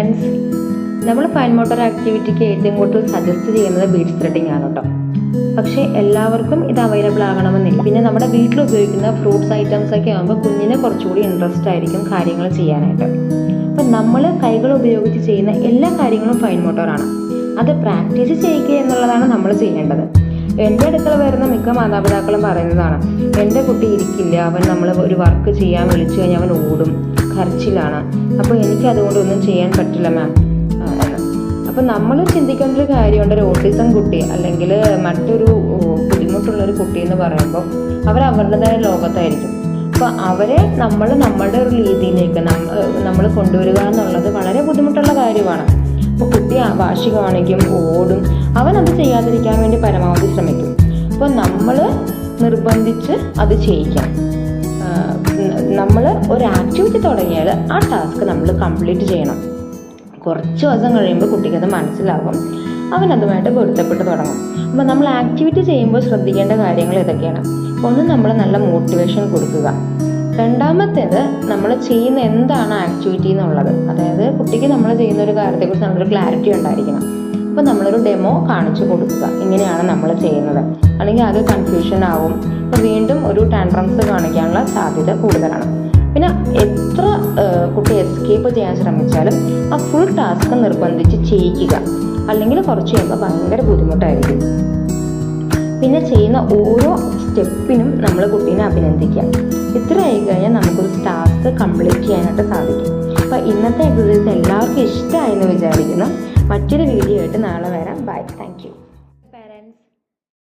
Friends, നമ്മൾ fine motor ആക്ടിവിറ്റിക്ക് ഏറ്റവും കൂടുതൽ സജസ്റ്റ് ചെയ്യുന്നത് ബീഡ്സ് ത്രെഡിങ് ആണ് കേട്ടോ. പക്ഷേ എല്ലാവർക്കും ഇത് അവൈലബിൾ ആകണമെന്നില്ല. പിന്നെ നമ്മുടെ വീട്ടിൽ ഉപയോഗിക്കുന്ന ഫ്രൂട്ട്സ് ഐറ്റംസ് ഒക്കെ ആകുമ്പോൾ കുഞ്ഞിന് കുറച്ചുകൂടി ഇൻട്രസ്റ്റ് ആയിരിക്കും കാര്യങ്ങൾ ചെയ്യാനായിട്ട്. അപ്പം നമ്മൾ കൈകൾ ഉപയോഗിച്ച് ചെയ്യുന്ന എല്ലാ കാര്യങ്ങളും ഫൈൻ മോട്ടോറാണ്. അത് പ്രാക്ടീസ് ചെയ്യുക എന്നുള്ളതാണ് നമ്മൾ ചെയ്യേണ്ടത്. എൻ്റെ അടുക്കൽ വരുന്ന മിക്ക മാതാപിതാക്കളും പറയുന്നതാണ്, എൻ്റെ കുട്ടി ഇരിക്കില്ല, അവൻ നമ്മൾ ഒരു വർക്ക് ചെയ്യാൻ വിളിച്ചു കഴിഞ്ഞാൽ അവൻ ഓടും, കരച്ചിലാണ്, അപ്പോൾ എനിക്ക് അതുകൊണ്ടൊന്നും ചെയ്യാൻ പറ്റില്ല മാം എന്ന്. അപ്പോൾ നമ്മൾ ചിന്തിക്കേണ്ട ഒരു കാര്യമുണ്ട്, ഒരു ഓട്ടിസം കുട്ടി അല്ലെങ്കിൽ മറ്റൊരു ബുദ്ധിമുട്ടുള്ളൊരു കുട്ടി എന്ന് പറയുമ്പോൾ അവർ അവരുടേതായ ലോകത്തായിരിക്കും. അപ്പോൾ അവരെ നമ്മൾ നമ്മളുടെ ഒരു രീതിയിലേക്ക് നമ്മൾ കൊണ്ടുവരിക എന്നുള്ളത് വളരെ ബുദ്ധിമുട്ടുള്ള കാര്യമാണ്. അപ്പോൾ കുട്ടി വാശി കാണിക്കും, ഓടും, അവൻ അത് ചെയ്യാതിരിക്കാൻ വേണ്ടി പരമാവധി ശ്രമിക്കും. അപ്പോൾ നമ്മൾ നിർബന്ധിച്ച് അത് ചെയ്യിക്കണം. നമ്മൾ ഒരു ആക്ടിവിറ്റി തുടങ്ങിയാൽ ആ ടാസ്ക് നമ്മൾ കംപ്ലീറ്റ് ചെയ്യണം. കുറച്ച് ദിവസം കഴിയുമ്പോൾ കുട്ടിക്ക് അത് മനസ്സിലാകും, അവൻ അതുമായിട്ട് പൊരുത്തപ്പെട്ട് തുടങ്ങും. അപ്പോൾ നമ്മൾ ആക്ടിവിറ്റി ചെയ്യുമ്പോൾ ശ്രദ്ധിക്കേണ്ട കാര്യങ്ങൾ ഇതൊക്കെയാണ്. ഒന്ന്, നമ്മൾ നല്ല മോട്ടിവേഷൻ കൊടുക്കുക. രണ്ടാമത്തേത്, നമ്മൾ ചെയ്യുന്ന എന്താണ് ആക്ടിവിറ്റി എന്നുള്ളത്, അതായത് കുട്ടിക്ക് നമ്മൾ ചെയ്യുന്ന ഒരു കാര്യത്തെക്കുറിച്ച് നല്ലൊരു ക്ലാരിറ്റി ഉണ്ടായിരിക്കണം. അപ്പോൾ നമ്മളൊരു ഡെമോ കാണിച്ചു കൊടുക്കുക, ഇങ്ങനെയാണ് നമ്മൾ ചെയ്യുന്നത്, അല്ലെങ്കിൽ ആകെ കൺഫ്യൂഷൻ ആവും. അപ്പോൾ വീണ്ടും ഒരു ടാൻട്രംസ് കാണിക്കാനുള്ള സാധ്യത കൂടുതലാണ്. പിന്നെ എത്ര കുട്ടി എസ്കേപ്പ് ചെയ്യാൻ ശ്രമിച്ചാലും ആ ഫുൾ ടാസ്ക് നിർബന്ധിച്ച് ചെയ്യിക്കുക, അല്ലെങ്കിൽ കുറച്ച് കഴിയുമ്പോൾ ഭയങ്കര ബുദ്ധിമുട്ടായിരിക്കും. പിന്നെ ചെയ്യുന്ന ഓരോ സ്റ്റെപ്പിനും നമ്മൾ കുട്ടീനെ അഭിനന്ദിക്കുക. ഇത്ര ആയി കഴിഞ്ഞാൽ നമുക്കൊരു ടാസ്ക് കംപ്ലീറ്റ് ചെയ്യാനായിട്ട് സാധിക്കും. അപ്പോൾ ഇന്നത്തെ എക്സസൈസ് എല്ലാവർക്കും ഇഷ്ടമായെന്ന് വിചാരിക്കുന്നു. മറ്റൊരു വീഡിയോ ആയിട്ട് നാളെ വരാം. Bye, thank U.